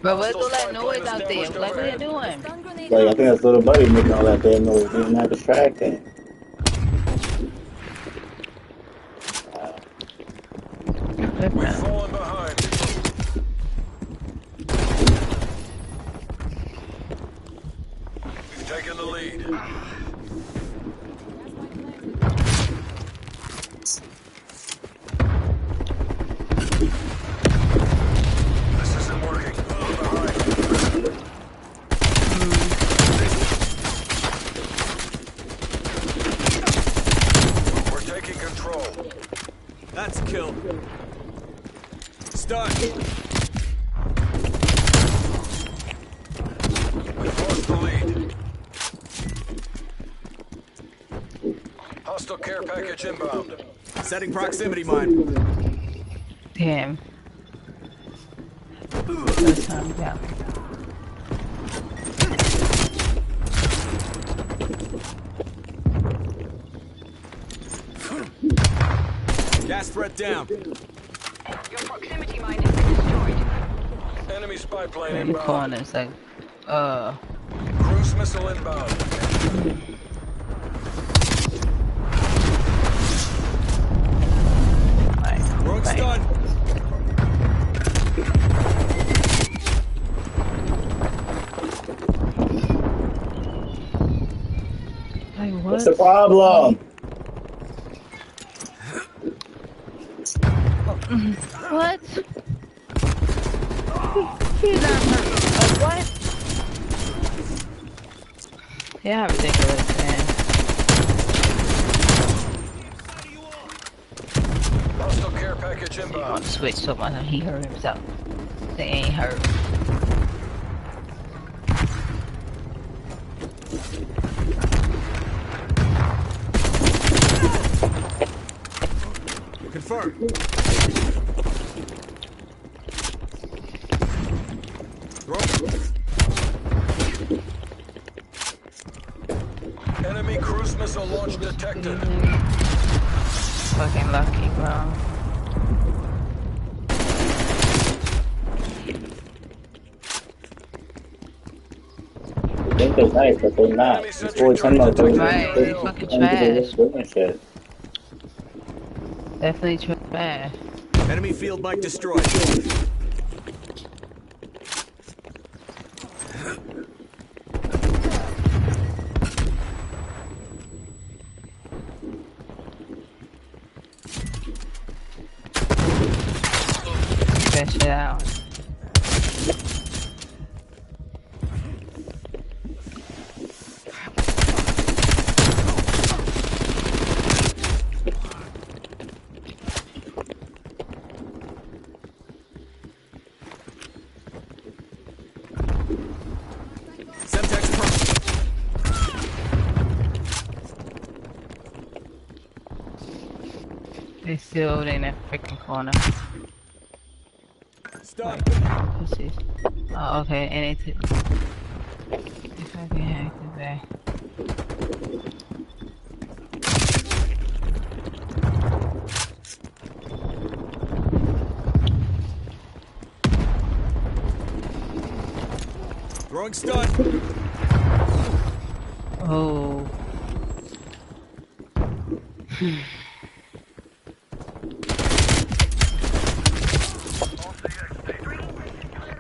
Bro, what's all that noise out there? Like, what are you doing? Like, I think that's little buddy making all that damn noise. He's not distracting. We've fallen behind. We've taken the lead. This isn't working. We're behind. We're taking control. That's a kill. Start. We've lost the lead. Hostile care package inbound. Setting proximity mine. Damn. First time down. Gas threat down. Your proximity mine has been destroyed. Enemy spy plane In the inbound. corner, it's like, Cruise missile inbound. Rogue stun. like what? What's the problem? What? He's not hurt. Like, what? Yeah, ridiculous, man. Hostile care package He inbound. want to switch so much and he hurt himself. They ain't hurt. Confirmed. Enemy cruise missile launch detected. Fucking lucky, bro. I think they're nice, but they're not. It's always talking about doing Right, they fucking trash. doing shit. Definitely trash. Enemy field bike destroyed. That shit out. Semtex pro. They still in that freaking corner. Stun. What's this? Oh, okay, and it's if I can hack it back. Throwing stun. Oh.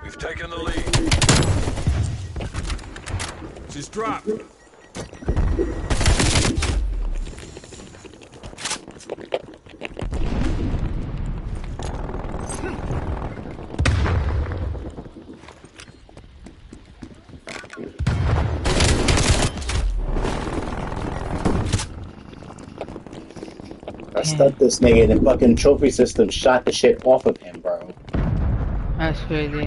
We've taken the lead. She's dropped. I stuck this nigga and the fucking trophy system shot the shit off of him, bro. That's crazy.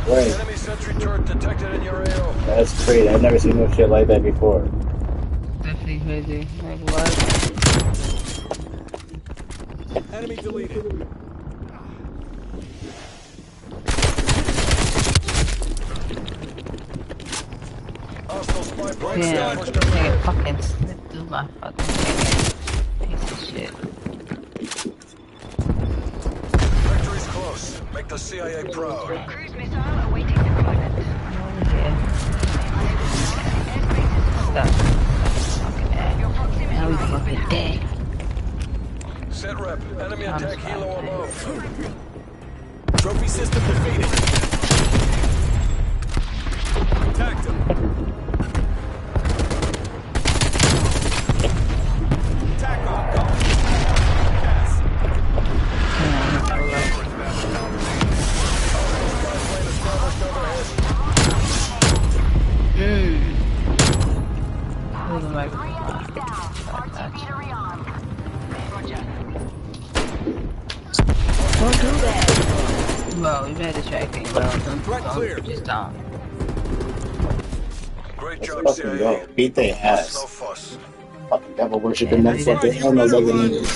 Right. Enemy sentry turret detected in your AO. That's crazy. I've never seen no shit like that before. Definitely crazy. Like what? Enemy deleted. Hostile spy plane Damn, established this in nigga range. fucking slipped through my fucking thing. Piece of shit. Victory's close. Make the CIA proud. Cruise missile awaiting Initiating deployment. Yeah. Stop. Okay. Your proximity Now we mine has been fucking hacked. dead. Set rep. Enemy I'm attack sorry. helo above. Trophy system defeated. Attacked him. Attack on go. Pass. Who's the mic? Don't do that. Well, you better distracting. Well, Threat clear. just don't. Great Let's job, fucking go. CIA. Beat their Fuss, no ass. fuss. Fucking devil worshipping Yeah, motherfucker right, you and those better other run. niggas.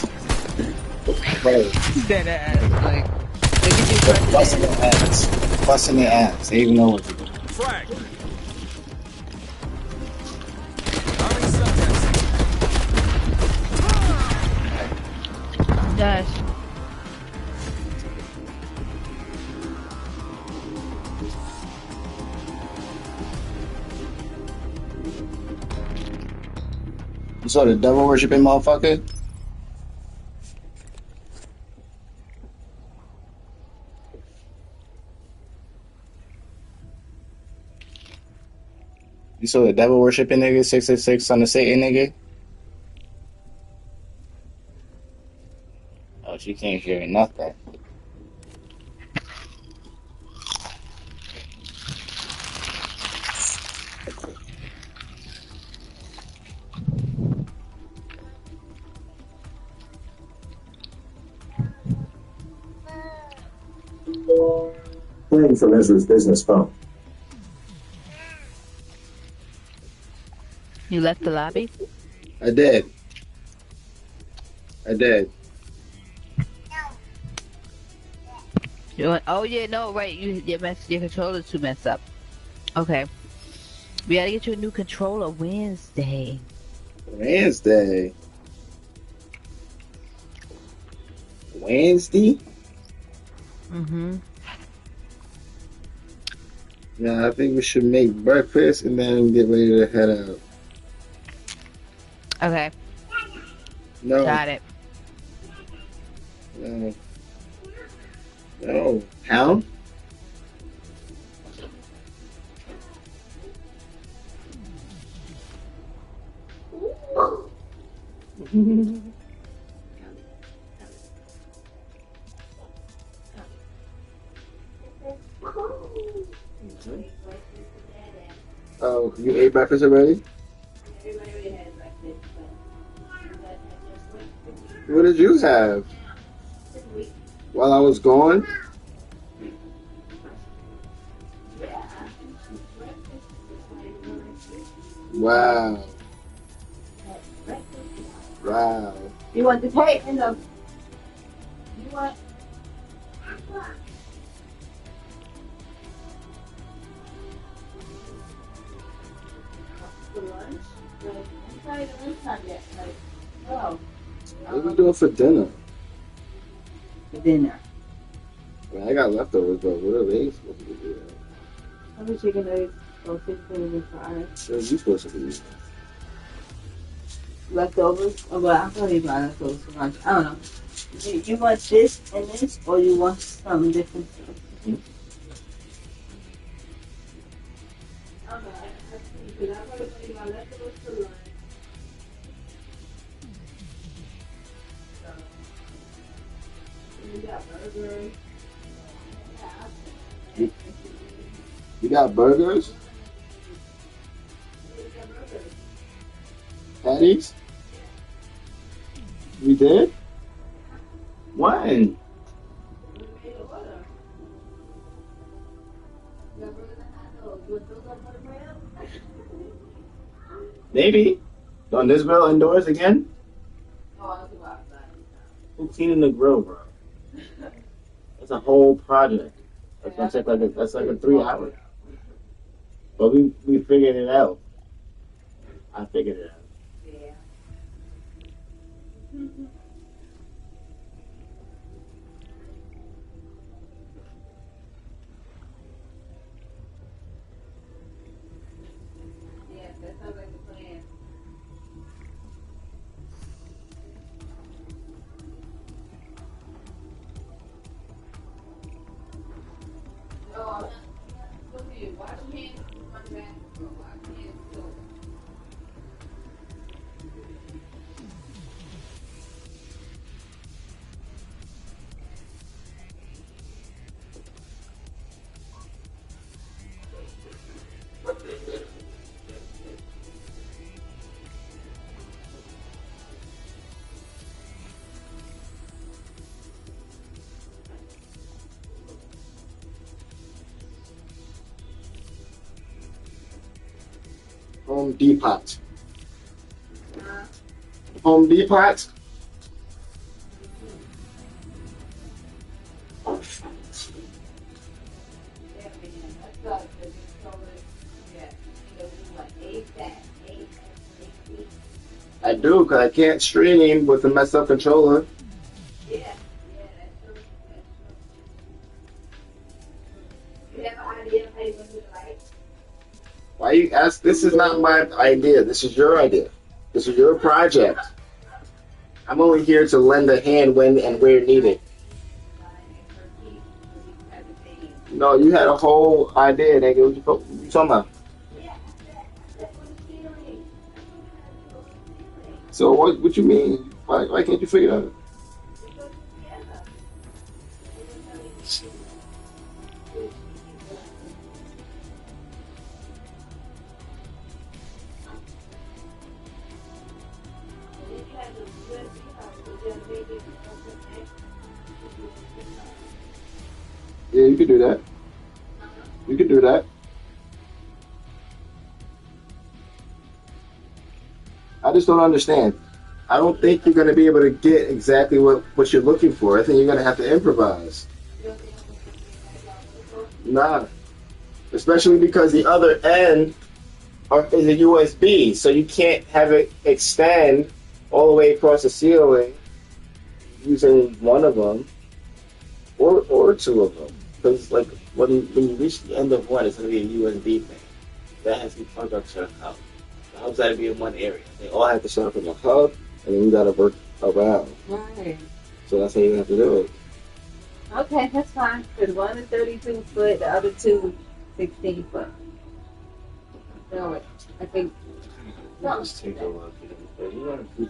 Right. Dead ass. Like, look at you They're busting president. their ass. Busting their ass. They even know what to do. Frag. Arming subjects. Dash. You saw the devil worshipping motherfucker? You saw the devil worshipping nigga, 666 on the Satan nigga? Oh, she can't hear nothing. Playing from Ezra's business phone. You left the lobby? I did. I did. You went, oh yeah, no, right. Your controller's too messed up. Okay. We gotta get you a new controller Wednesday. Wednesday. Wednesday? Mm-hmm. Yeah, I think we should make breakfast and then get ready to head out. Okay. No. Got it. No. No. How? Oh, you ate breakfast already? What did you have? While I was gone? Wow. Wow. You want the tape and the. You want. For lunch? Like, I'm sorry, the lunchtime yet. Like, oh. What are we doing for dinner? For dinner. Man, I got leftovers, but what are they supposed to do? How many chicken nuggets or 15 and fries? What are you supposed to do? Leftovers? Oh, but I'm probably buying leftovers for lunch. I don't know. You want this and this, or you want something different? Okay. Because I'm probably putting my leftovers for lunch. We got burgers. You got burgers? Patties? We did? When? Maybe. On this grill indoors again? Who cleaning the grill, bro? That's a whole project. That's gonna take like a 3 hour. But we figured it out. I figured it out. Home Depot. Home Depot. I do, because I can't stream with the messed up controller. Why you ask? This is not my idea. This is your idea. This is your project. I'm only here to lend a hand when and where needed. No, you had a whole idea, nigga. What you talking about? So what you mean? Why can't you figure it out? Yeah, you could do that. You could do that. I just don't understand. I don't think you're going to be able to get exactly what you're looking for. I think you're going to have to improvise. Nah. Especially because the other end is a USB, so you can't have it extend all the way across the ceiling using one of them or two of them. Because like when you reach the end of one, it's going to be a USB thing. That has to be plugged up to the hub. The hub's got to be in one area. They all have to set up in the hub, and then you got to work around. Right. So that's how you have to do it. Okay, that's fine. Because one is 32 foot, the other two 16 foot. So I think. Let's take a look. You want to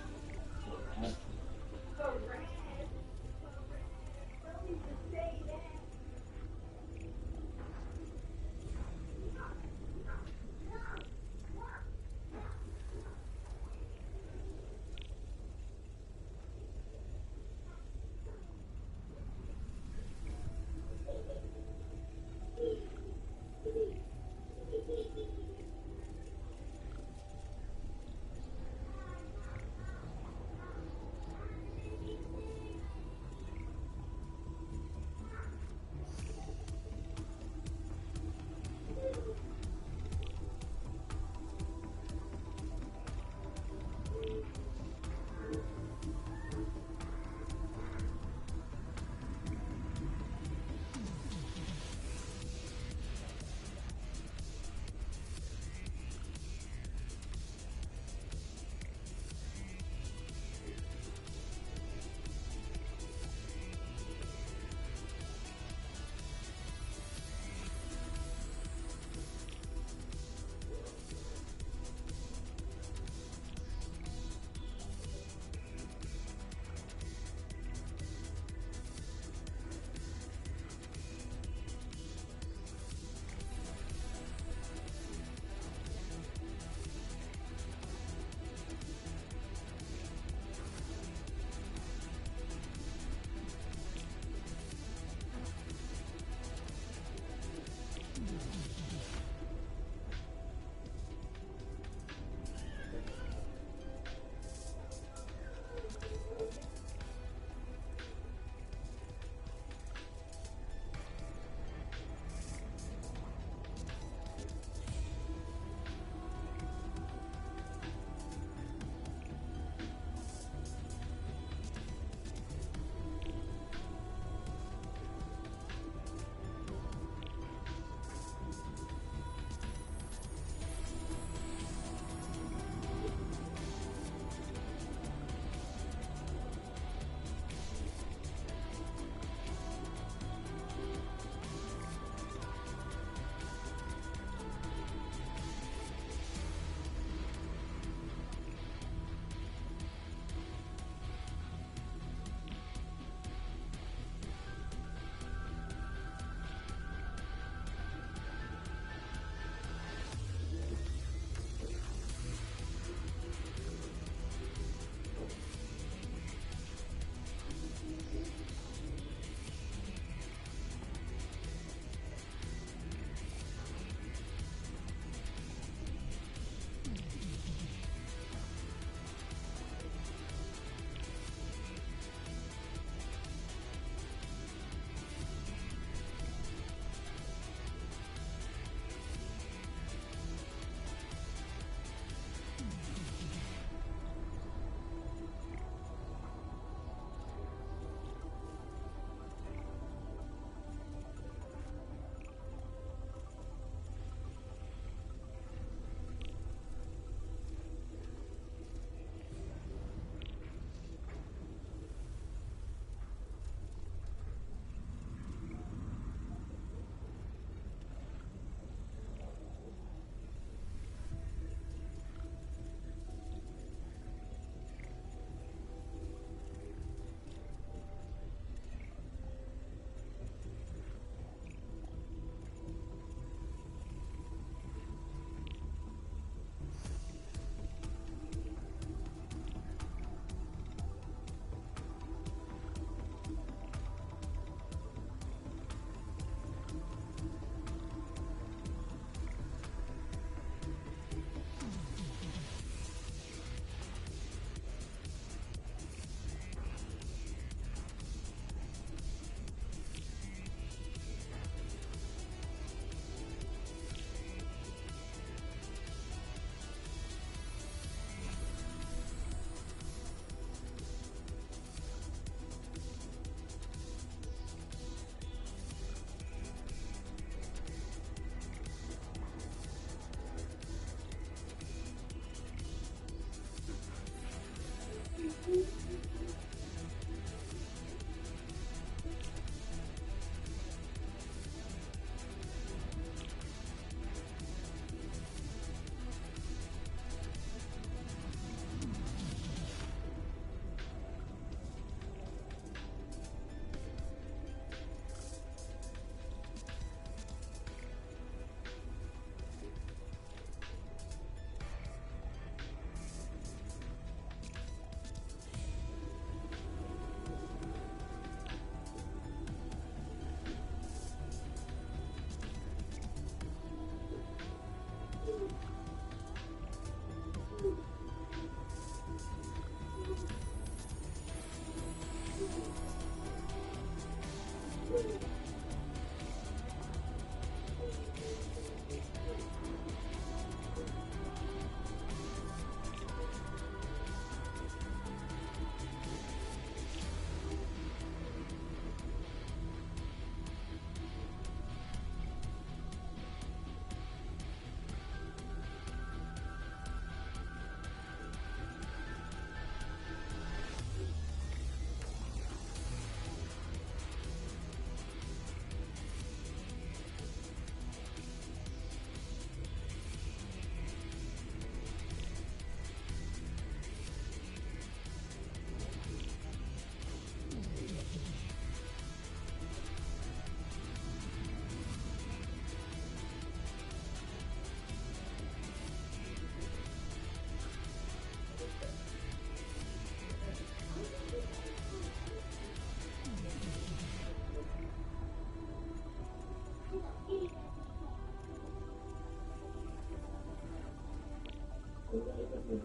Yeah.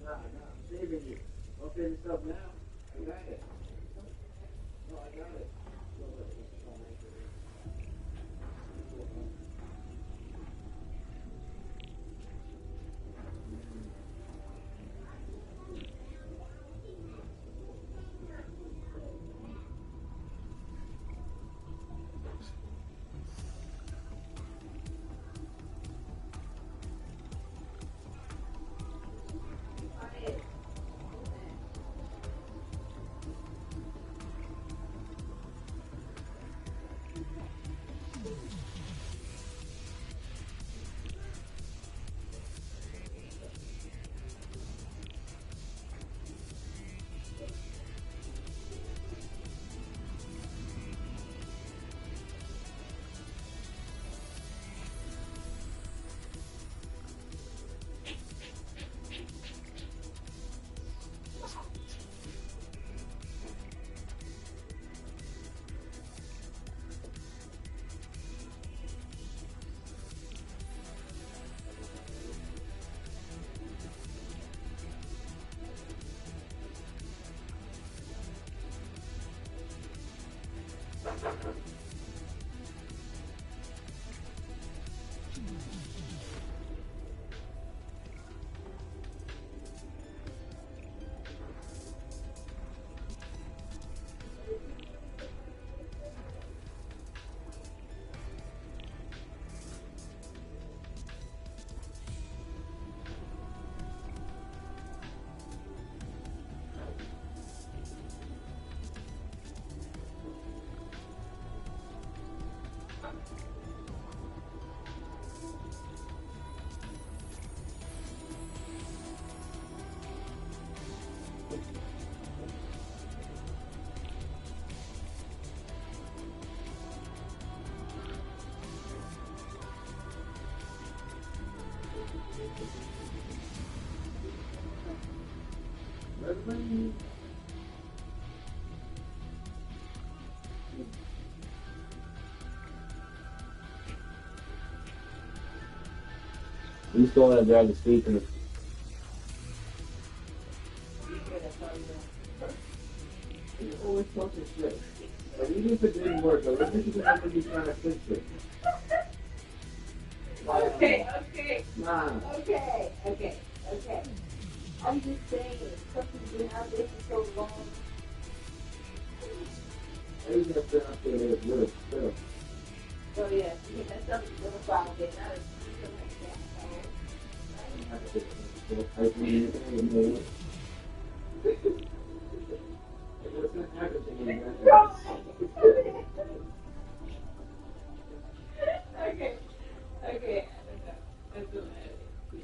Nah, I'm saving you. Don't save yourself now. I got it. No, I got it. You still want to grab the speaker? You always talking shit. But even if it didn't work, at least you can be trying to fix it. Okay. Nah. Okay. I'm just saying, something's been out there for so long. Everything that's been up there is good still. So yeah, that's something to follow it. Not a something like that. Okay. I don't know. That's what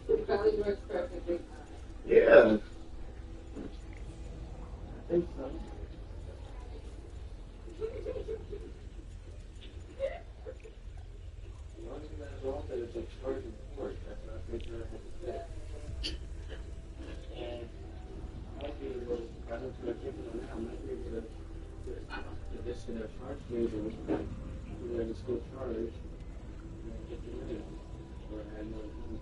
it probably works perfectly. Yeah. I think so. The only thing that's wrong is it's charging port. That's not figuring out how to fix. And I'll be able to, I don't know if you're now, I might be able to disconnect charge cable, where it's still charged, and get the rid of it, or add more time.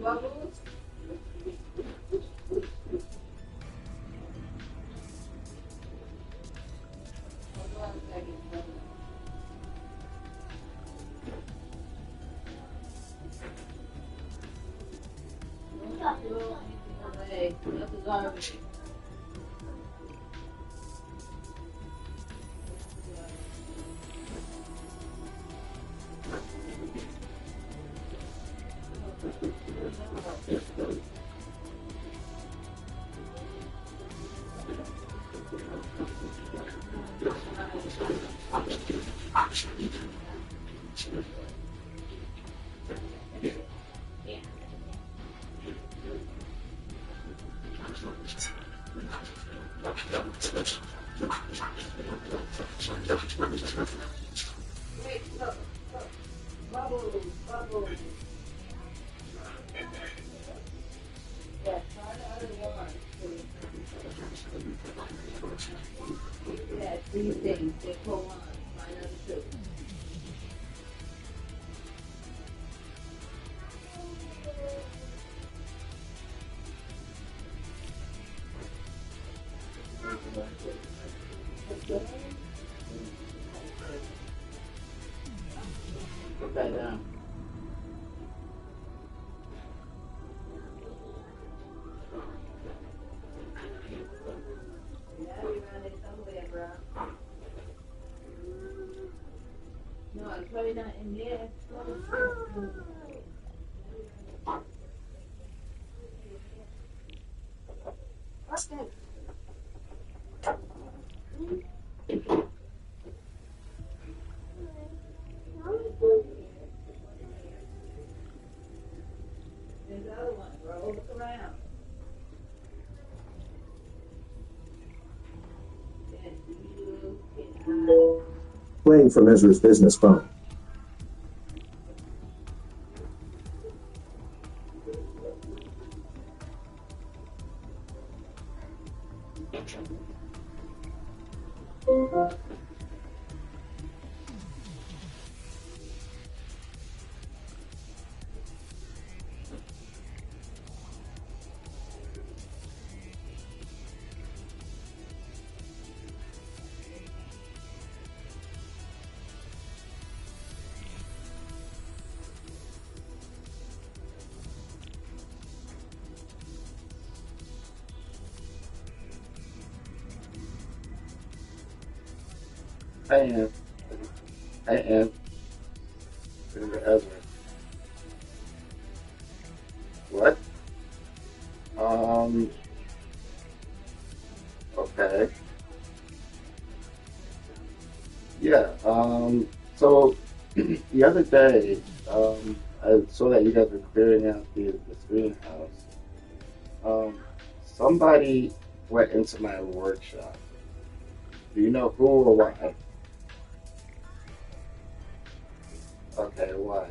Bubbles. Hold on a second. Don't throw anything away. That's the garbage. Wait, look, look. Bubbles, bubbles. Yeah, try the other one. Yeah, three things. They pull one. Find other two. Put that down. Yeah, we ran it somewhere, bro. No, it's probably not in there. What's that? There's the other one, bro. Look around. Yes, you can. Playing from Ezra's business phone. I am. I am. Remember Ezra. What? Okay. Yeah, so the other day, I saw that you guys were clearing out the greenhouse. Somebody went into my workshop. Do you know who or why? Okay, why?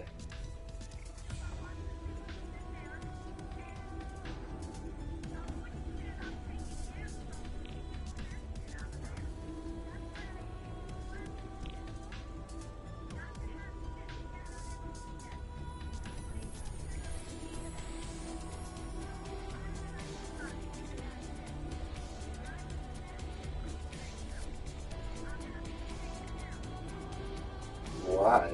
Why?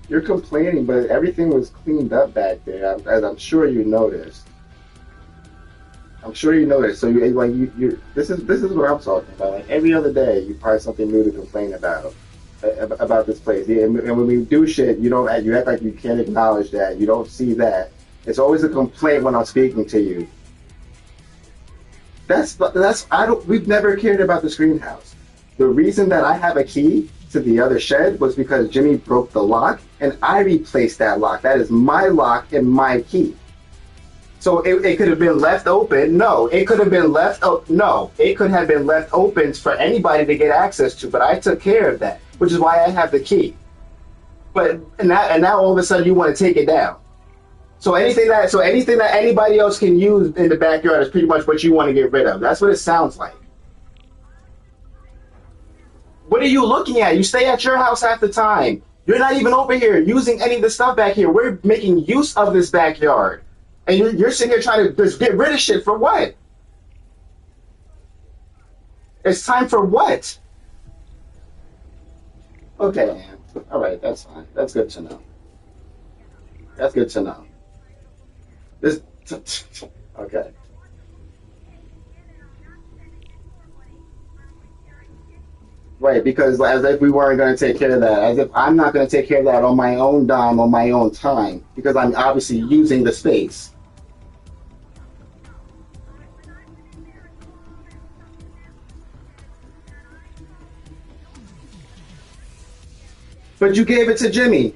You're complaining, but everything was cleaned up back there, as I'm sure you noticed. I'm sure you noticed. So you this is what I'm talking about. Like every other day, you find something new to complain about this place. Yeah, and when we do shit, you act like you can't acknowledge that. You don't see that. It's always a complaint when I'm speaking to you. We've never cared about this greenhouse. The reason that I have a key to the other shed was because Jimmy broke the lock and I replaced that lock. That is my lock and my key. So it could have been left open. No, it could have been left open. No, it could have been left open for anybody to get access to, but I took care of that, which is why I have the key. And now all of a sudden you want to take it down. So anything that anybody else can use in the backyard is pretty much what you want to get rid of. That's what it sounds like. What are you looking at? You stay at your house half the time. You're not even over here using any of the stuff back here. We're making use of this backyard. And you're sitting here trying to just get rid of shit for what? It's time for what? Okay, all right, that's fine. That's good to know. That's good to know. This, okay. Right, because as if we weren't going to take care of that, as if I'm not going to take care of that on my own dime, on my own time, because I'm obviously using the space. But you gave it to Jimmy.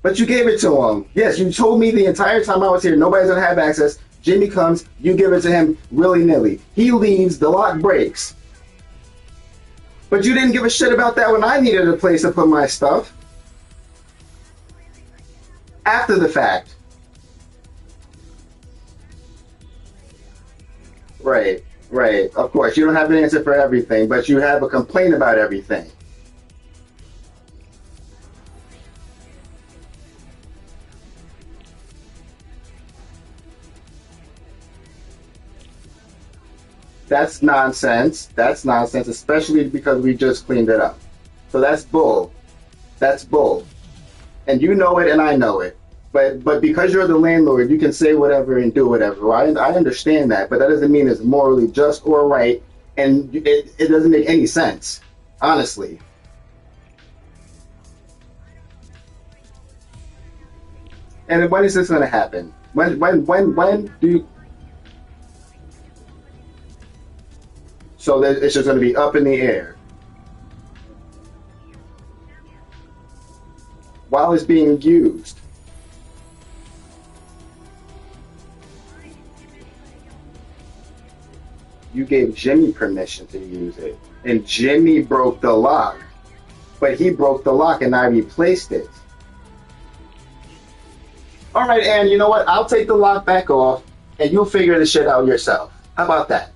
But you gave it to him. Yes, you told me the entire time I was here, nobody's going to have access. Jimmy comes, you give it to him willy-nilly. He leaves, the lock breaks. But you didn't give a shit about that when I needed a place to put my stuff. After the fact. Right, right. Of course, you don't have an answer for everything, but you have a complaint about everything. That's nonsense. That's nonsense, especially because we just cleaned it up. So that's bull. That's bull. And you know it and I know it. But because you're the landlord, you can say whatever and do whatever. Well, I understand that, but that doesn't mean it's morally just or right, and it doesn't make any sense, honestly. And when is this going to happen? When do you... So that it's just going to be up in the air. While it's being used. You gave Jimmy permission to use it. And Jimmy broke the lock. But he broke the lock and I replaced it. Alright, Ann, you know what? I'll take the lock back off and you'll figure the shit out yourself. How about that?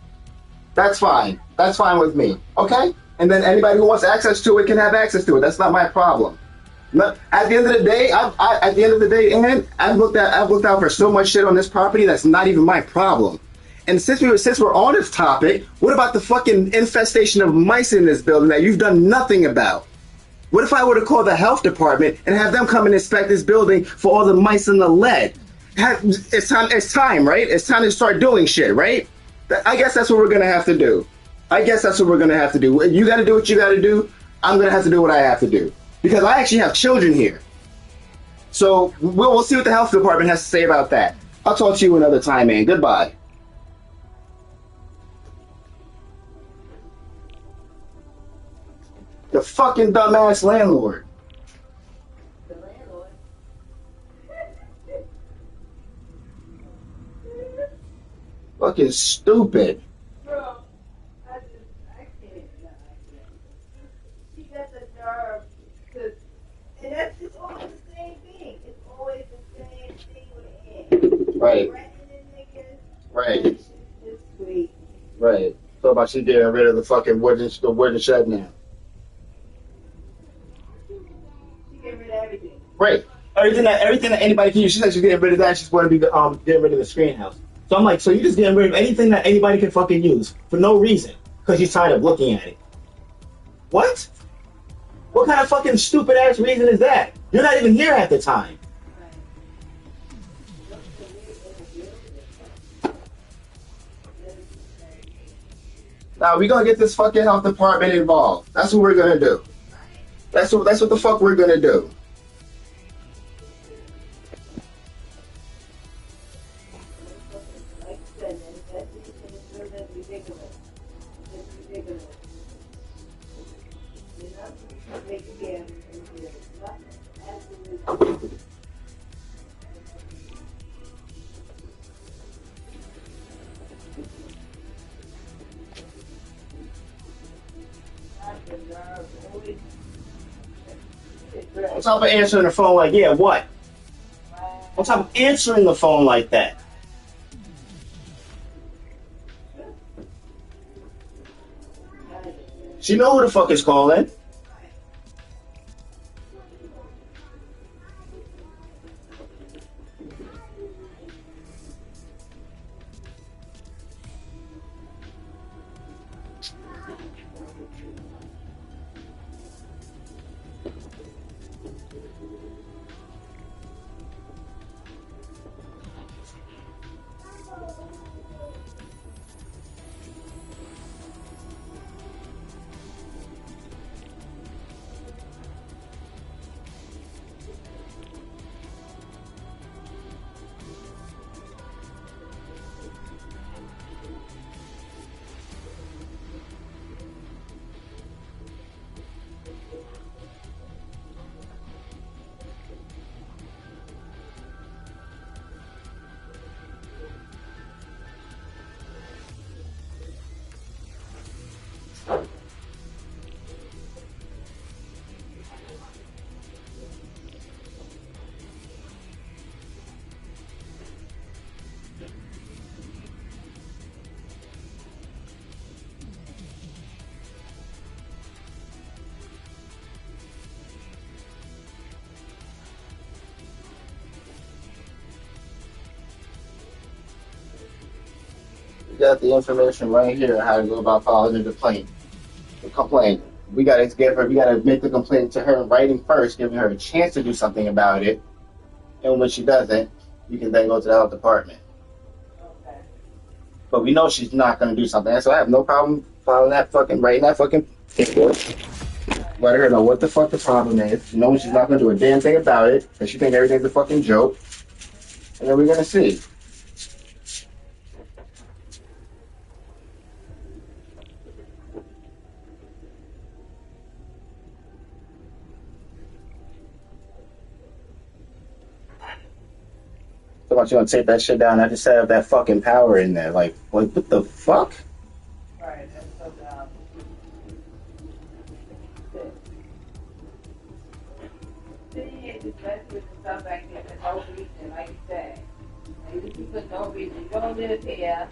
That's fine. That's fine with me. Okay? And then anybody who wants access to it can have access to it. That's not my problem. At the end of the day, Ann, I've looked out for so much shit on this property that's not even my problem. And since we're on this topic, what about the fucking infestation of mice in this building that you've done nothing about? What if I were to call the health department and have them come and inspect this building for all the mice and the lead? It's time, right? It's time to start doing shit, right? I guess that's what we're gonna have to do. You gotta do what you gotta do. I'm gonna have to do what I have to do. Because I actually have children here. So we'll see what the health department has to say about that. I'll talk to you another time, man. Goodbye. The fucking dumbass landlord. The landlord. Fucking stupid. Bro, I can't. She got the nerve to, and that's just always the same thing. It's always the same thing with Ed. Right. Right. It's sweet. Right. So about she getting rid of the fucking wooden shed now. She get rid of everything. Right. Everything that anybody can use. She said she's getting rid of that. She's going to be getting rid of the screen house. So I'm like, so you're just getting rid of anything that anybody can fucking use for no reason because you're tired of looking at it. What? What kind of fucking stupid ass reason is that? You're not even here at the time. Now we're gonna get this fucking health department involved. That's what we're gonna do. That's what the fuck we're gonna do. On top of answering the phone like, yeah, what? On top of answering the phone like that. She know who the fuck is calling. We got the information right here how to go about filing a complaint. The complaint. We gotta give her. We gotta make the complaint to her in writing first, giving her a chance to do something about it. And when she doesn't, you can then go to the health department. Okay. But we know she's not gonna do something, so I have no problem filing that fucking writing that fucking report. Let her know what the fuck the problem is. Knowing she's not gonna do a damn thing about it, and she think everything's a fucking joke. And then we're gonna see. So much you gonna take that shit down? I just set up that fucking power in there. Like what the fuck? Right, that's so dumb. Sitting here just messing with the stuff back there for no reason, like you said. Like, this is for no reason. You don't live here.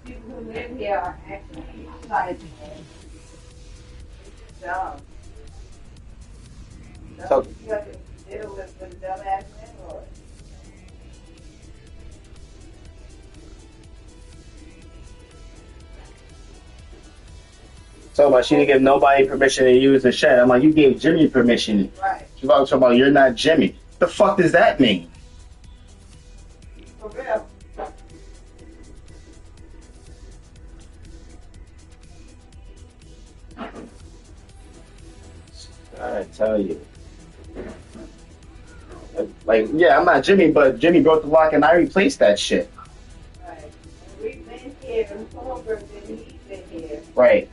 People who live here are actually utilizing it. It's just dumb. That's So- what you have to deal with a dumbass landlord. So much she didn't give nobody permission to use the shed. I'm like, you gave Jimmy permission. Right. She's talking about you're not Jimmy. The fuck does that mean? For real. I tell you. Like, yeah, I'm not Jimmy, but Jimmy broke the lock and I replaced that shit. Right. We've been here longer than he's been here. Right.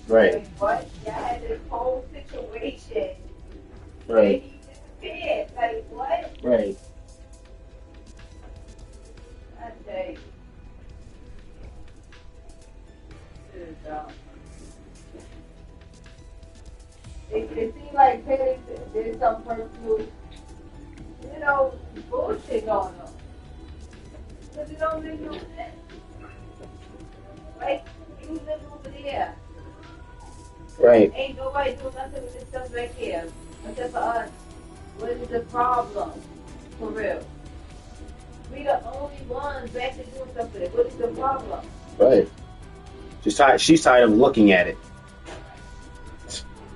Right. Like, what? Y'all had this whole situation. Right. And he disappeared. Like, what? Right. I say. This is dumb. It seems like there's some personal, bullshit going on. Because it don't make no sense. Right? You live over there. Right. Ain't nobody doing nothing with this stuff back here. Except for us. What is the problem? For real. We the only ones back there doing stuff with it. What is the problem? Right. She's tired of looking at it.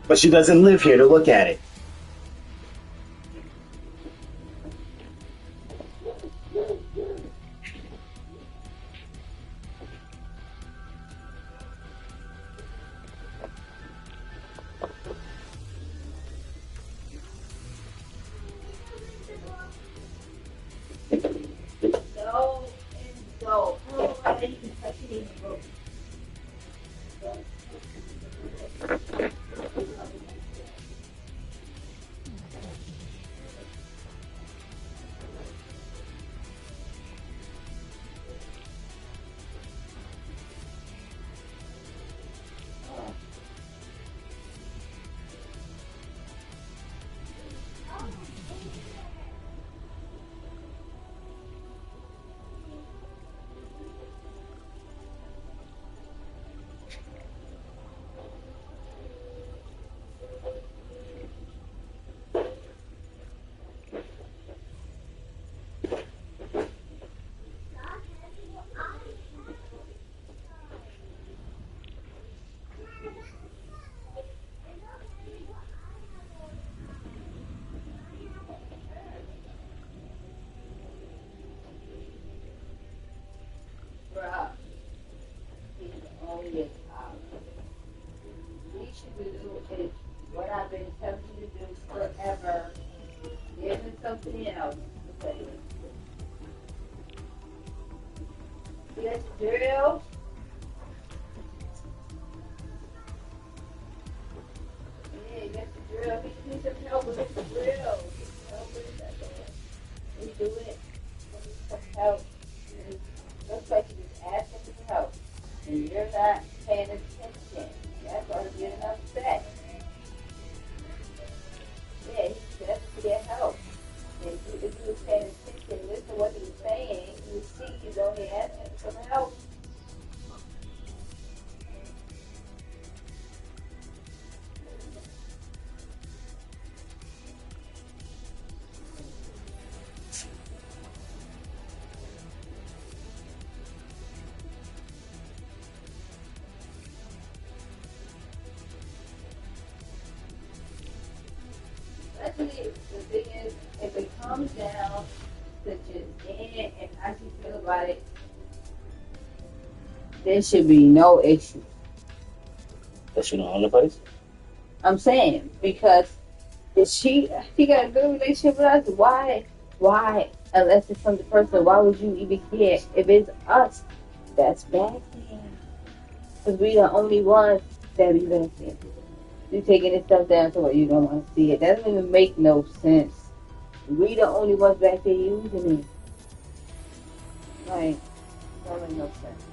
But she doesn't live here to look at it. So and so. Oh, I didn't even touch it in the room. serious. We should do is what I've been telling you to do forever. Give me something else to say. See that's the drill? Yeah, that's the drill. He needs some help with the drill. Help with that man. We do it. We need some help. Looks like you're just asking for help. And you're not paying attention. That's why you're getting upset. Yeah, he's asking for their help. And if you were paying attention, listen to what he's saying, you would see he's only asking for some help. Especially the thing is, if it comes down to just Dan and how you feel about it, there should be no issue. Does she know the place? I'm saying because if she got a good relationship with us, why unless it's some person, why would you even care? If it's us, that's bad thing. Because we the only ones that be back there. You taking this stuff down to where you don't want to see it. That doesn't even make no sense. We the only ones back there using it. Like, that don't make no sense.